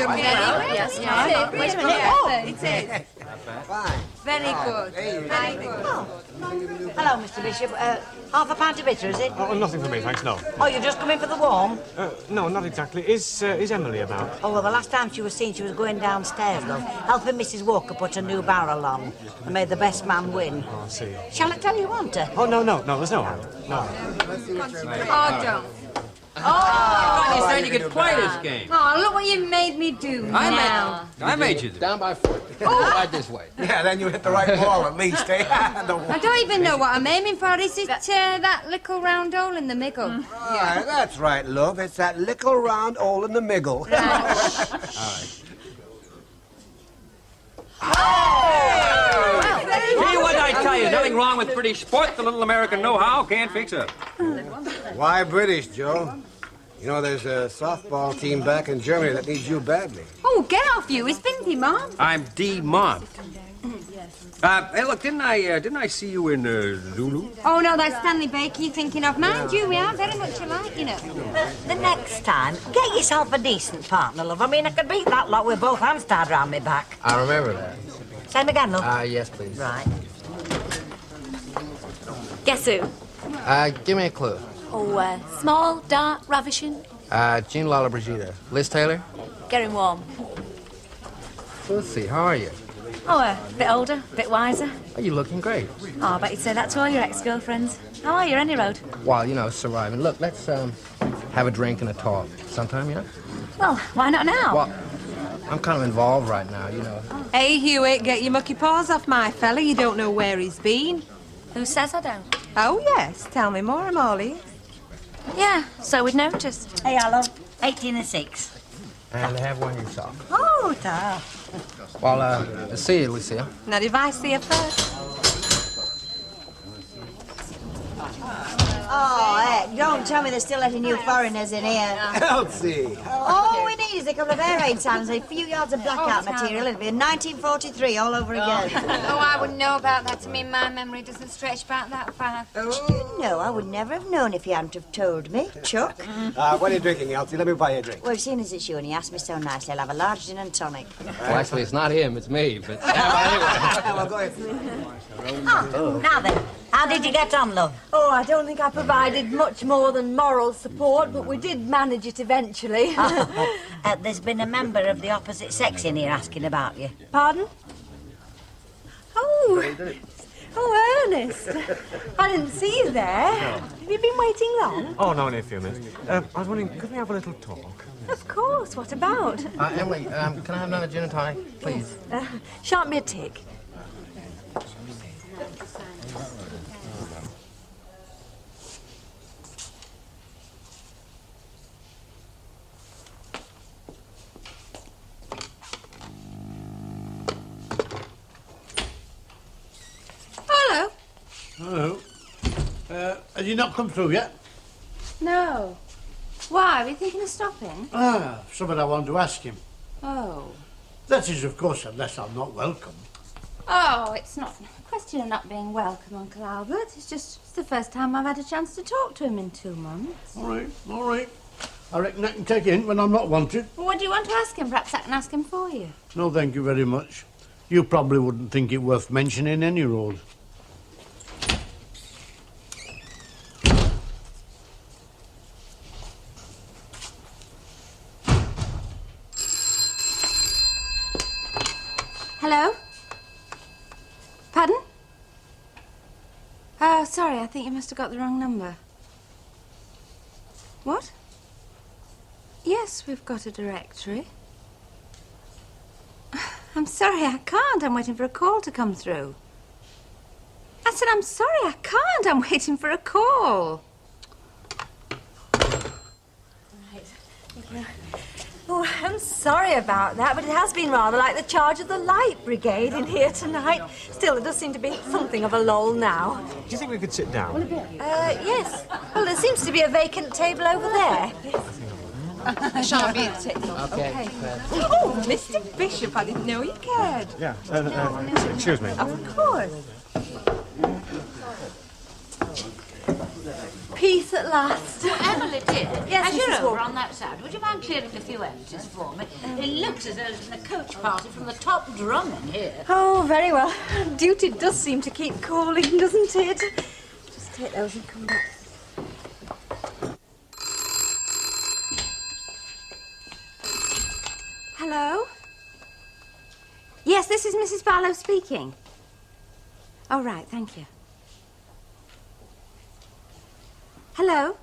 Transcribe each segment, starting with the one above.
Yes, yeah. Wait a minute. Oh, It is. Fine. Very good. Very good. hello, Mr. Bishop. Half a pint of bitter, is it? Oh, nothing for me, thanks, no. Oh, you're just coming for the warm? No, not exactly. Is Emily about? Oh, well, the last time she was seen, she was going downstairs, love, helping Mrs. Walker put a new barrel on and made the best man win. Oh, I see. Shall I tell you want her? Oh, no, there's no harm. No. Oh, don't. You said you could play this game. Oh, look what you made me do now. I made you do. Down by 40. Right this way. Yeah, then you hit the right ball at least, eh? I don't even know what I'm aiming for. Is it that little round hole in the middle? Yeah, that's right, love. It's that little round hole in the middle. Hear what I tell you. Nothing wrong with British sport. The little American know-how can't fix it. Why British, Joe? You know, there's a softball team back in Germany that needs you badly. Oh, get off you. It's been demobbed. I'm demobbed. Hey, look, didn't I see you in Zulu? Oh, no, that's Stanley Baker you're thinking of. Mind you, we are very much alike, you know. The next time, get yourself a decent partner, love. I mean, I could beat that lot with both hands tied round my back. I remember that. Same again, love. Yes, please. Right. Guess who? Give me a clue. Oh, small, dark, ravishing. Jean Lala Brigida. Liz Taylor? Getting warm. Let's see, how are you? Oh, a bit older, a bit wiser. Oh, you're looking great. Oh, I bet you'd say that to all your ex-girlfriends. How are you, any road? Well, you know, surviving. Look, let's have a drink and a talk sometime, yeah? Well, why not now? Well, I'm kind of involved right now, you know. Hey, Hewitt, get your mucky paws off my fella. You don't know where he's been. Who says I don't? Oh, yes. Tell me more, I'm all ears. Yeah, so we'd noticed. Hey, hello. 18 and 6. And have one yourself. Oh, ta. Well, see you, Lucille. Now, if I see her first. Oh, hey, don't tell me they're still letting new foreigners in here. Elsie! All we need is a couple of air raid signs and a few yards of blackout material. It'll be 1943 all over again. Oh, I wouldn't know about that. I mean, my memory doesn't stretch back that far. No, I would never have known if you hadn't have told me, Chuck. What are you drinking, Elsie? Let me buy you a drink. Well, seeing as it's you and he asked me so nicely, I'll have a large gin and tonic. Well, actually, it's not him, it's me, but... Well, go ahead. Now then, how did you get on, love? Oh, I don't think I provided much more than moral support, but we did manage it eventually. There's been a member of the opposite sex in here asking about you. Pardon? Oh, Ernest. I didn't see you there. Have you been waiting long? Oh, no, only a few minutes. I was wondering, could we have a little talk? Of course. What about? Emily, can I have another gin and tonic, please? Shan't be a tick. Hello. Hello. Has he not come through yet? No. Why? Are we thinking of stopping? Something I wanted to ask him. Oh. That is, of course, unless I'm not welcome. Oh, it's not a question of not being welcome, Uncle Albert. It's the first time I've had a chance to talk to him in 2 months. All right. I reckon I can take it in when I'm not wanted. Well, what do you want to ask him? Perhaps I can ask him for you. No, thank you very much. You probably wouldn't think it worth mentioning any road. Hello? Pardon? Oh, sorry, I think you must have got the wrong number. What? Yes, we've got a directory. I'm sorry, I can't. I'm waiting for a call to come through. I said, I'm sorry, I can't. I'm waiting for a call. Oh, I'm sorry about that, but it has been rather like the charge of the Light Brigade in here tonight. Still, there does seem to be something of a lull now. Do you think we could sit down? Yes. Well, there seems to be a vacant table over there. Shan't be a tick. Okay. Oh, Mr. Bishop, I didn't know you cared. Yeah. Excuse me. Of course. peace at last. Emily, dear, Yes, as you're Mrs. over Walker. on that side, would you mind clearing a few empties for me? It looks as though there's been a coach party from the top drum in here. Oh, very well. Duty does seem to keep calling, doesn't it? Just take those and come back. Hello? Yes, this is Mrs. Barlow speaking. Oh, right, thank you. Hello?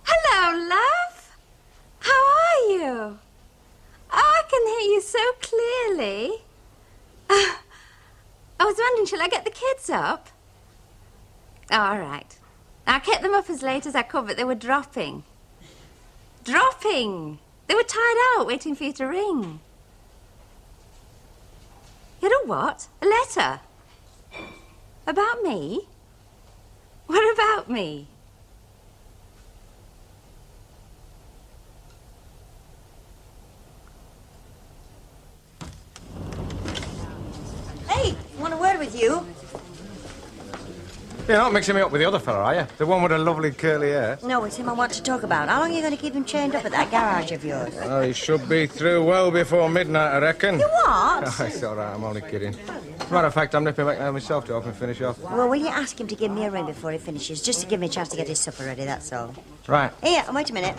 Hello, love. How are you? Oh, I can hear you so clearly. I was wondering, shall I get the kids up? Oh, all right. I kept them up as late as I could, but they were dropping. Dropping! They were tied out, waiting for you to ring. You had a what? A letter? About me? What about me? Hey, want a word with you? You're not mixing me up with the other fella, are you? The one with the lovely curly hair? No, it's him I want to talk about. How long are you going to keep him chained up at that garage of yours? Oh, he should be through well before midnight, I reckon. You what? Oh, it's all right, I'm only kidding. As a matter of fact, I'm nipping back now myself to help him finish off. Well, will you ask him to give me a ring before he finishes, just to give me a chance to get his supper ready, that's all. Right. Here, wait a minute.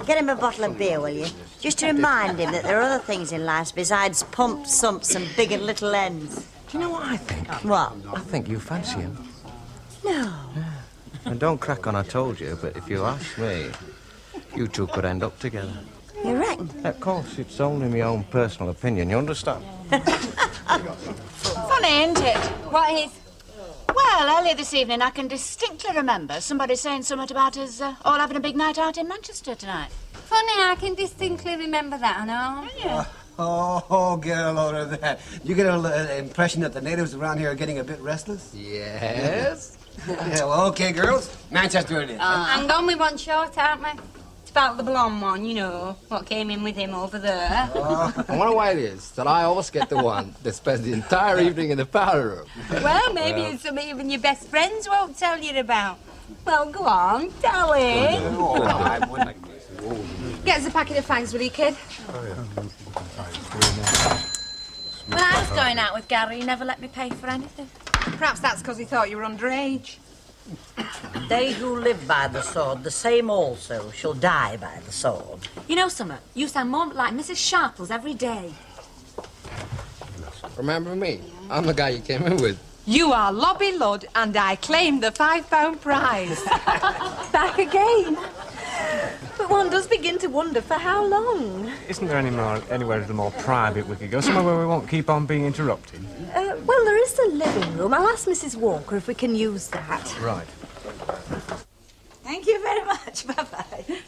Get him a bottle of beer, will you? Just to remind him that there are other things in life besides pumps, sumps, and big and little ends. Do you know what I think? What? I think you fancy him. No. And don't crack on, I told you, but if you ask me, you two could end up together. You reckon? Of course, it's only my own personal opinion, you understand? Funny, ain't it? What is? Well, earlier this evening, I can distinctly remember somebody saying something about us all having a big night out in Manchester tonight. Funny, I can distinctly remember that, I know. Oh, get a load of that. You get an impression that the natives around here are getting a bit restless? Yes? Yeah, well, okay, girls. Manchester it is. Hang on, we want short, aren't we? It's about the blonde one, you know, what came in with him over there. I wonder why it is that I always get the one that spends the entire evening in the powder room. Well, maybe it's something even your best friends won't tell you about. Well, go on, tell him. Get us a packet of fags, will you, kid? When I was going out with Gary, he never let me pay for anything. Perhaps that's because he thought you were underage. They who live by the sword, the same also shall die by the sword. You know, Summer, you sound more like Mrs. Sharples every day. Remember me? I'm the guy you came in with. You are Lobby Ludd, and I claim the £5 prize. Back again. But one does begin to wonder for how long. Isn't there anywhere a little more private we could go? Somewhere where we won't keep on being interrupted? Well, there is the living room. I'll ask Mrs. Walker if we can use that. Right. Thank you very much. Bye-bye.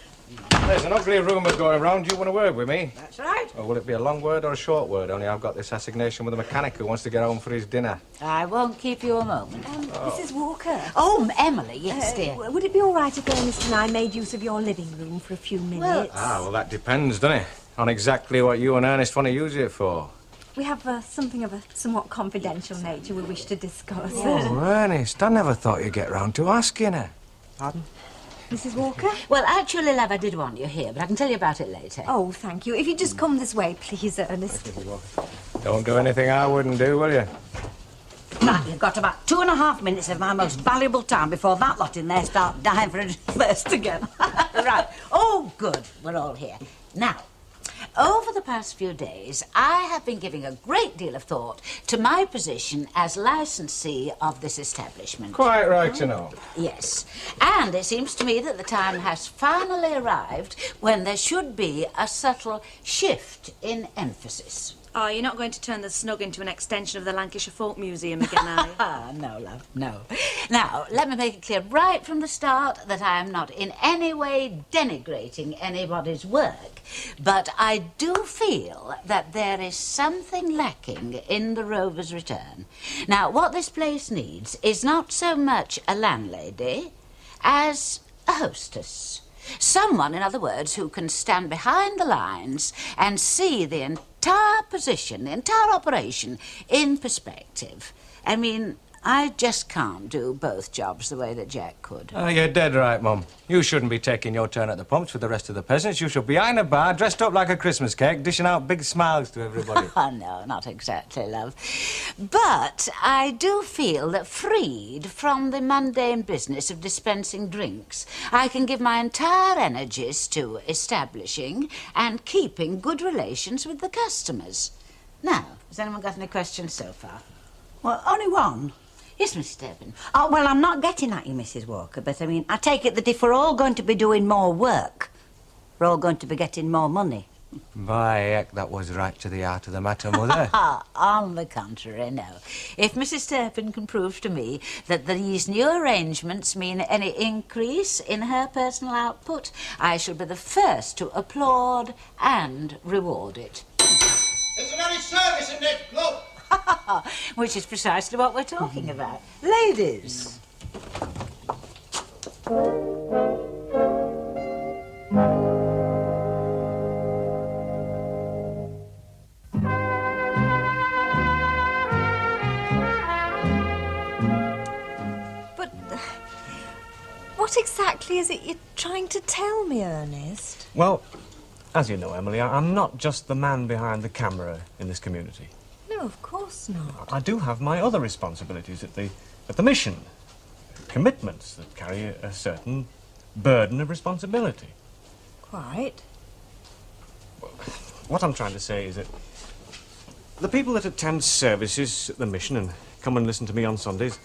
There's an ugly rumour going around. Do you want a word with me? That's right. Or will it be a long word or a short word? Only I've got this assignation with a mechanic who wants to get home for his dinner. I won't keep you a moment. Mrs. Walker. Oh, Emily, yes, dear. Would it be all right if Ernest and I made use of your living room for a few minutes? Well, that depends, doesn't it? On exactly what you and Ernest want to use it for. We have something of a somewhat confidential nature we wish to discuss. Oh, Ernest, I never thought you'd get round to asking her. Pardon? Mrs. Walker? Well, actually, love, I did want you here, but I can tell you about it later. Oh, thank you. If you just come this way, please, Ernest. Don't do anything I wouldn't do, will you? Right, you've got about 2.5 minutes of my most valuable time before that lot in there start dying for a first again. Right. Oh, good. We're all here. Now, over the past few days, I have been giving a great deal of thought to my position as licensee of this establishment. Quite right to know. Yes. And it seems to me that the time has finally arrived when there should be a subtle shift in emphasis. Oh, you're not going to turn the snug into an extension of the Lancashire Folk Museum again, are you? No, love, no. Now, let me make it clear right from the start that I am not in any way denigrating anybody's work, but I do feel that there is something lacking in the Rover's return. Now, what this place needs is not so much a landlady as a hostess. Someone, in other words, who can stand behind the lines and see the entire position, the entire operation in perspective. I mean, I just can't do both jobs the way that Jack could. Oh, you're dead right, Mum. You shouldn't be taking your turn at the pumps with the rest of the peasants. You should be behind a bar, dressed up like a Christmas cake, dishing out big smiles to everybody. Oh, no, not exactly, love. But I do feel that freed from the mundane business of dispensing drinks, I can give my entire energies to establishing and keeping good relations with the customers. Now, has anyone got any questions so far? Well, only one. Yes, Mrs. Turpin. Oh, well, I'm not getting at you, Mrs. Walker, but I mean, I take it that if we're all going to be doing more work, we're all going to be getting more money. By heck, that was right to the heart of the matter, Mother. On the contrary, no. If Mrs. Turpin can prove to me that these new arrangements mean any increase in her personal output, I shall be the first to applaud and reward it. Is there any service in this club? Which is precisely what we're talking about. Ladies. But what exactly is it you're trying to tell me, Ernest? Well, as you know, Emily, I'm not just the man behind the camera in this community. No, of course not. I do have my other responsibilities at the mission, commitments that carry a certain burden of responsibility. Quite. What I'm trying to say is that the people that attend services at the mission and come and listen to me on Sundays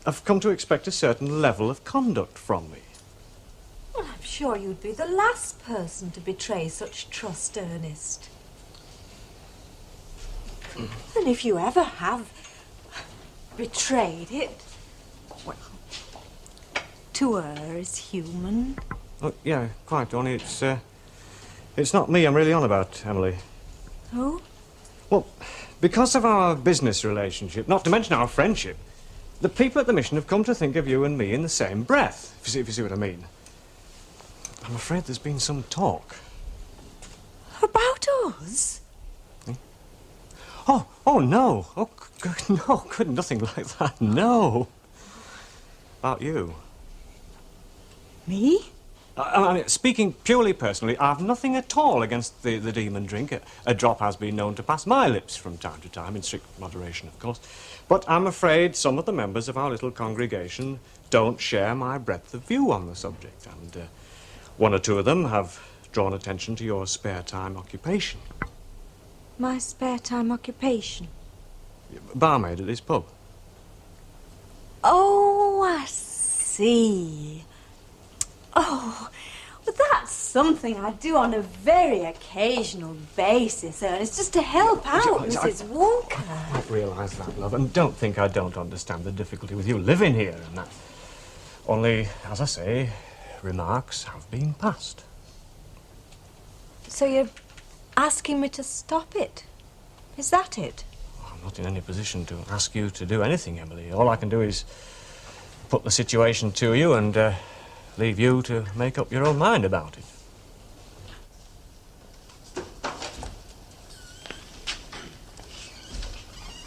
have come to expect a certain level of conduct from me. Well, I'm sure you'd be the last person to betray such trust, Ernest. And if you ever have betrayed it, well, to err is human. Oh, yeah, quite, only it's not me I'm really on about, Emily. Oh? Well, because of our business relationship, not to mention our friendship, the people at the mission have come to think of you and me in the same breath, if you see what I mean. I'm afraid there's been some talk. About us? Oh, no. Oh, good, nothing like that, no. About you. Me? I mean, speaking purely personally, I've nothing at all against the demon drink. A drop has been known to pass my lips from time to time, in strict moderation, of course. But I'm afraid some of the members of our little congregation don't share my breadth of view on the subject, and one or two of them have drawn attention to your spare time occupation. My spare time occupation? Barmaid at this pub. Oh, I see. Oh, well, that's something I do on a very occasional basis, Ernest, just to help out Mrs. Walker. I quite realise that, love, and don't think I don't understand the difficulty with you living here and that. Only, as I say, remarks have been passed. So you're asking me to stop it? Is that it? I'm not in any position to ask you to do anything, Emily. All I can do is put the situation to you and leave you to make up your own mind about it.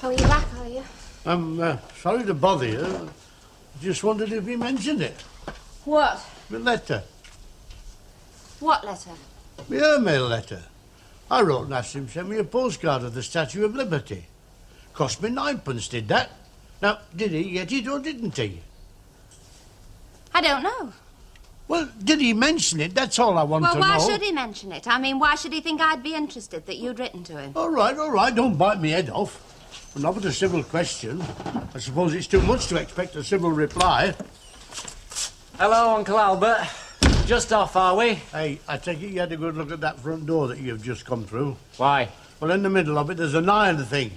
Oh, you're back, are you? I'm sorry to bother you. I just wondered if you mentioned it. What? My letter. What letter? My airmail letter. I wrote and asked him to send me a postcard of the Statue of Liberty. Cost me 9pence, did that. Now, did he get it or didn't he? I don't know. Well, did he mention it? That's all I want to know. Well, why should he mention it? I mean, why should he think I'd be interested that you'd written to him? All right, don't bite me head off. Well, not with a civil question. I suppose it's too much to expect a civil reply. Hello, Uncle Albert. Just off, are we? Hey, I take it you had a good look at that front door that you've just come through. Why? Well, in the middle of it, there's an iron thing.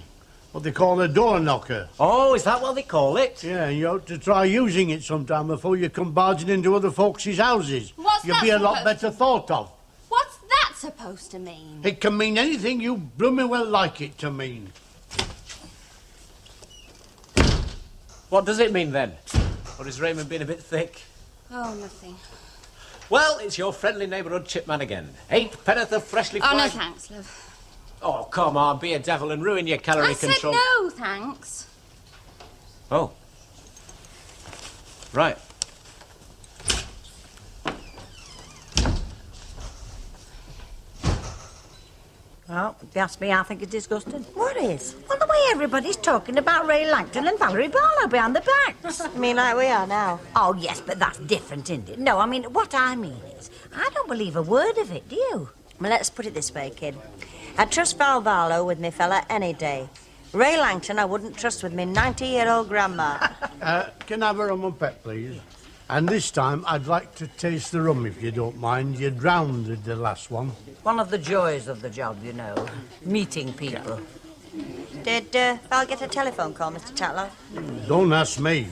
What they call a door knocker. Oh, is that what they call it? Yeah, you ought to try using it sometime before you come barging into other folks' houses. What's You'll that be a lot supposed better thought of. What's that supposed to mean? It can mean anything you blooming well like it to mean. What does it mean, then? Or is Raymond being a bit thick? Oh, nothing. Well, it's your friendly neighbourhood chipman again. 8 penn'orth of freshly Oh, fried... no, thanks, love. Oh, come on, be a devil and ruin your calorie I control. said no, thanks. Oh. Right. Well, if you ask me, I think it's disgusting. What is? Well, the way everybody's talking about Ray Langton and Valerie Barlow behind the backs. You mean like we are now? Oh, yes, but that's different, isn't it? No, I mean, what I mean is, I don't believe a word of it, do you? Well, let's put it this way, kid. I'd trust Val Barlow with me fella any day. Ray Langton I wouldn't trust with me 90-year-old grandma. Can I have a rum and pep, please? And this time, I'd like to taste the rum, if you don't mind. You drowned with the last one. One of the joys of the job, you know. Meeting people. Did Val get a telephone call, Mr. Tatlow? Don't ask me.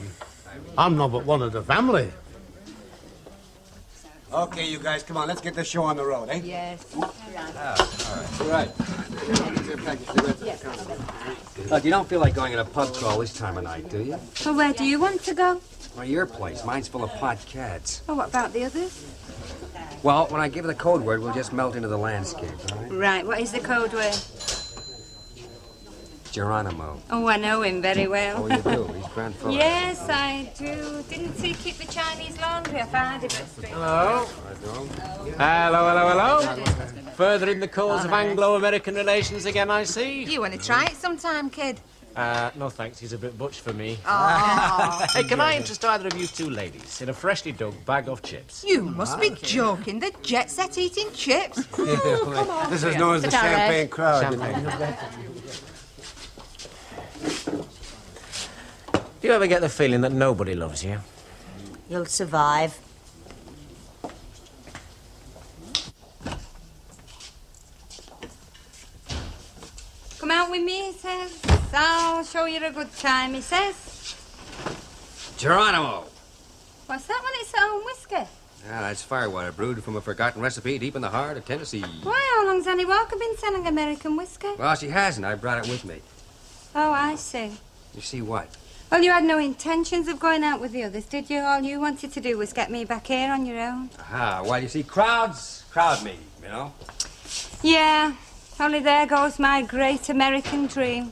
I'm not but one of the family. Okay, you guys, come on, let's get the show on the road, eh? Yes. All right. Look, you don't feel like going on a pub crawl this time of night, do you? Well, where do you want to go? Well, your place. Mine's full of pot cats. Oh, what about the others? Well, when I give the code word, we'll just melt into the landscape, all right? Right, what is the code word? Geronimo. Oh, I know him very well. Oh, you do? He's grand fella. Yes, I do. Didn't he keep the Chinese laundry? I found him at Street. Hello. Hello. Furthering the cause of Anglo-American relations again, I see. You want to try it sometime, kid? No thanks, he's a bit butch for me. Oh. Hey, can I interest either of you two ladies in a freshly dug bag of chips? You must be joking. The jet set eating chips. Come on. This is known as the champagne crowd. Do you ever get the feeling that nobody loves you? You'll survive. Come out with me, he says. I'll show you a good time, he says. Geronimo! What's that when it's own whiskey? Ah, that's firewater brewed from a forgotten recipe deep in the heart of Tennessee. Why, how long's Annie Walker been selling American whiskey? Well, she hasn't. I brought it with me. Oh, I see. You see what? Well, you had no intentions of going out with the others, did you? All you wanted to do was get me back here on your own. Aha, well, you see, crowd me, you know? Yeah, only there goes my great American dream.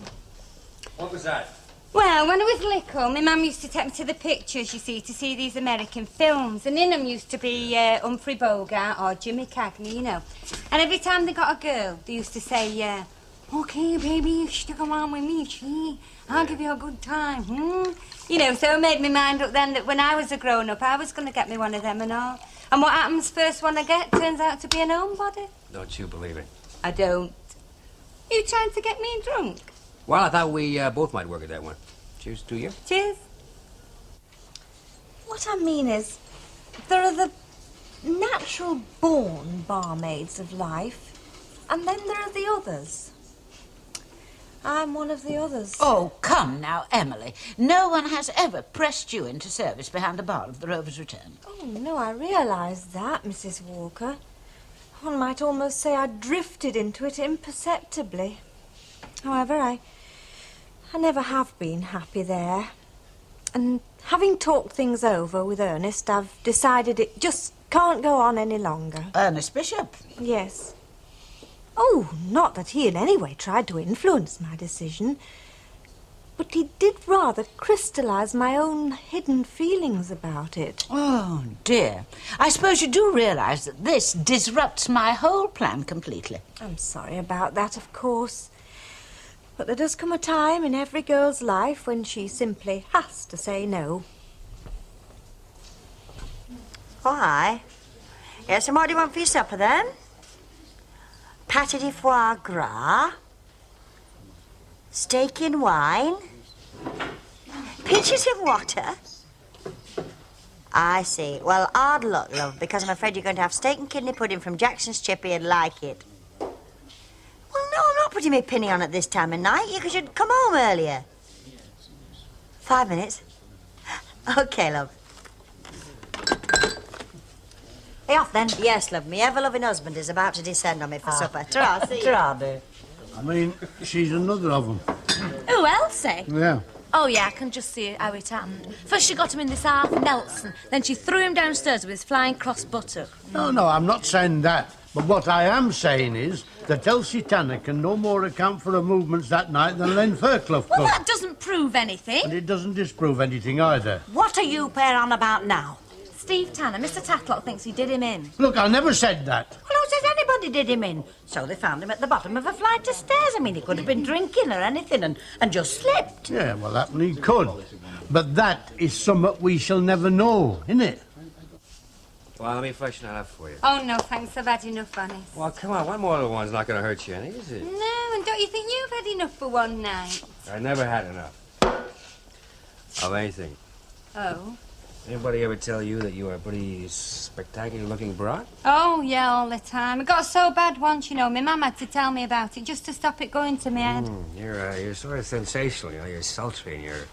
What was that? Well, when I was little, my mum used to take me to the pictures, you see, to see these American films. And in them used to be Humphrey Bogart or Jimmy Cagney, you know. And every time they got a girl, they used to say, okay, baby, you stick around with me, see? I'll give you a good time, You know, so it made me mind up then that when I was a grown-up, I was going to get me one of them and all. And what happens first one I get turns out to be an homebody. Don't you believe it? I don't. You trying to get me drunk? Well, I thought we both might work at that one. Cheers to you. Cheers. What I mean is, there are the natural-born barmaids of life, and then there are the others. I'm one of the others. Oh, come now, Emily. No one has ever pressed you into service behind the bar of the Rover's Return. Oh, no, I realise that, Mrs. Walker. One might almost say I drifted into it imperceptibly. However, I never have been happy there. And having talked things over with Ernest, I've decided it just can't go on any longer. Ernest Bishop? Yes. Oh, not that he in any way tried to influence my decision, but he did rather crystallise my own hidden feelings about it. Oh, dear. I suppose you do realise that this disrupts my whole plan completely. I'm sorry about that, of course. But there does come a time in every girl's life when she simply has to say no. Why? Yes, and what do you want for your supper, then? Pâté de foie gras, steak in wine, peaches in water. I see. Well, hard luck, love, because I'm afraid you're going to have steak and kidney pudding from Jackson's Chippy and like it. Well, no, I'm not putting my penny on at this time of night. You should come home earlier. 5 minutes. OK, love. Hey, off then. Yes, love. Me ever-loving husband is about to descend on me for supper. Ta-ra, see you. Ta-ra, dear. I mean, she's another of them. Who, Elsie? Yeah. Oh, yeah, I can just see how it happened. First she got him in this half Nelson, then she threw him downstairs with his flying cross buttock. No, I'm not saying that. But what I am saying is that Elsie Tanner can no more account for her movements that night than Len Fairclough could. Well, that doesn't prove anything. And it doesn't disprove anything either. What are you pair on about now? Steve Tanner, Mr. Tatlock thinks he did him in. Look, I never said that. Well, who says anybody did him in? So they found him at the bottom of a flight of stairs. I mean, he could have been drinking or anything and just slipped. Yeah, well, that he could. But that is something we shall never know, innit? Well, let me freshen that up for you. Oh, no, thanks. I've had enough, honest. Well, come on, one more little one's not going to hurt you any, is it? No, and don't you think you've had enough for one night? I never had enough. Of anything. Oh? Anybody ever tell you that you are a pretty spectacular-looking broad? Oh, yeah, all the time. It got so bad once, you know. My mum had to tell me about it just to stop it going to my head. You're sort of sensational, you know. You're sultry and you're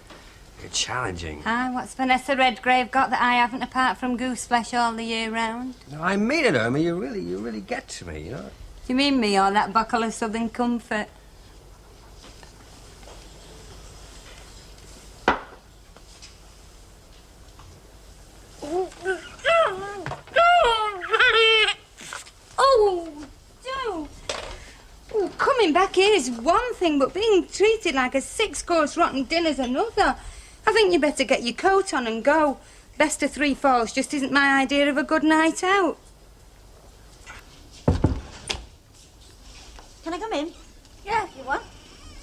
challenging. Aye, what's Vanessa Redgrave got that I haven't apart from goose flesh all the year round? No, I mean it, Irma. You really get to me, you know. Do you mean me or that buckle of Southern Comfort? Oh, Joe. Oh, coming back here is one thing, but being treated like a six-course rotten dinner's another. I think you better get your coat on and go. Best of three falls just isn't my idea of a good night out. Can I come in? Yeah, if you want.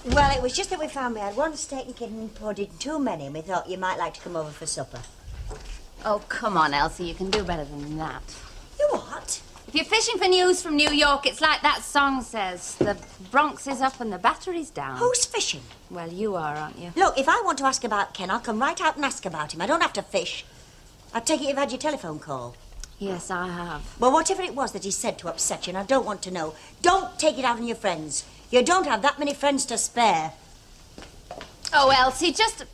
Well, it was just that we found we had one steak and kidney pudding too many, and we thought you might like to come over for supper. Oh, come on, Elsie, you can do better than that. You what? If you're fishing for news from New York, it's like that song says. The Bronx is up and the battery's down. Who's fishing? Well, you are, aren't you? Look, if I want to ask about Ken, I'll come right out and ask about him. I don't have to fish. I take it you've had your telephone call. Yes, I have. Well, whatever it was that he said to upset you, and I don't want to know, don't take it out on your friends. You don't have that many friends to spare. Oh, Elsie, just...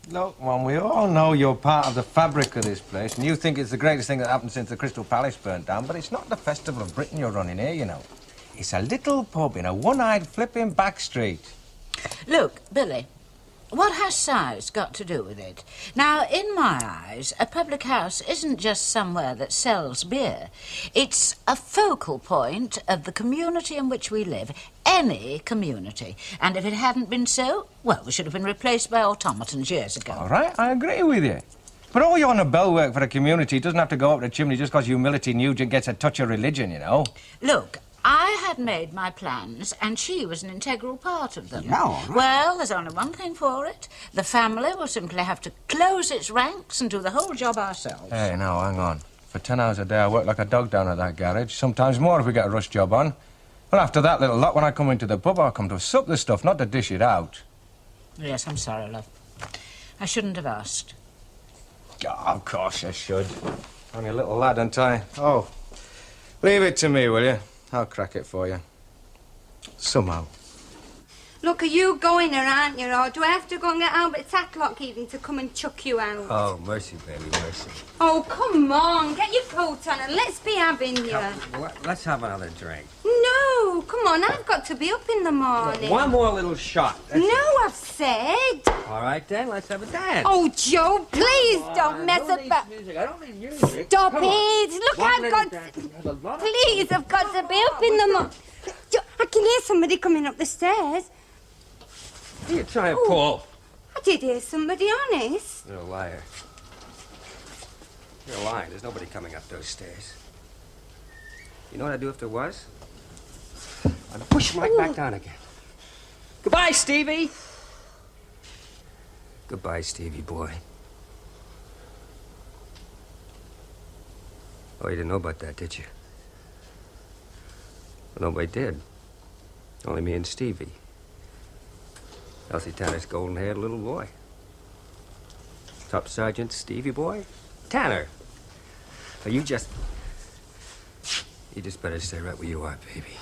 Look, man, we all know you're part of the fabric of this place, and you think it's the greatest thing that happened since the Crystal Palace burnt down, but it's not the Festival of Britain you're running here, you know. It's a little pub in a one-eyed flipping back street. Look, Billy, what has size got to do with it? Now, in my eyes, a public house isn't just somewhere that sells beer. It's a focal point of the community in which we live, any community. And if it hadn't been so, well, we should have been replaced by automatons years ago. All right, I agree with you. But all your bell work for the community doesn't have to go up the chimney just because Humility Nugent gets a touch of religion, you know. Look, I had made my plans, and she was an integral part of them. No. Well, there's only one thing for it. The family will simply have to close its ranks and do the whole job ourselves. Hey, now, hang on. For 10 hours a day, I work like a dog down at that garage. Sometimes more if we get a rush job on. Well, after that little lot, when I come into the pub, I come to sup the stuff, not to dish it out. Yes, I'm sorry, love. I shouldn't have asked. Oh, of course I should. Only a little lad, aren't I? Oh, leave it to me, will you? I'll crack it for you. Somehow. Look, are you going or aren't you? Or do I have to go and get Albert Tatlock even to come and chuck you out? Oh, mercy, baby, mercy. Oh, come on. Get your coat on and let's be having you. Let's have another drink. No, come on. I've got to be up in the morning. One more little shot. No, I've said. All right, then, let's have a dance. Oh, Joe, please don't mess about. Music. I don't need music. Stop Come on. it. Look, One I've little got... dance. Please, I've got to be up in the morning. I can hear somebody coming up the stairs. What are you trying to pull? I did hear somebody, honest. You're a liar. You're lying. There's nobody coming up those stairs. You know what I'd do if there was? I'd push him right back down again. Goodbye, Stevie. Goodbye, Stevie boy. Oh, you didn't know about that, did you? Well, nobody did. Only me and Stevie. Elsie Tanner's golden-haired little boy. Top Sergeant Stevie boy? Tanner. Oh, you just better stay right where you are, baby.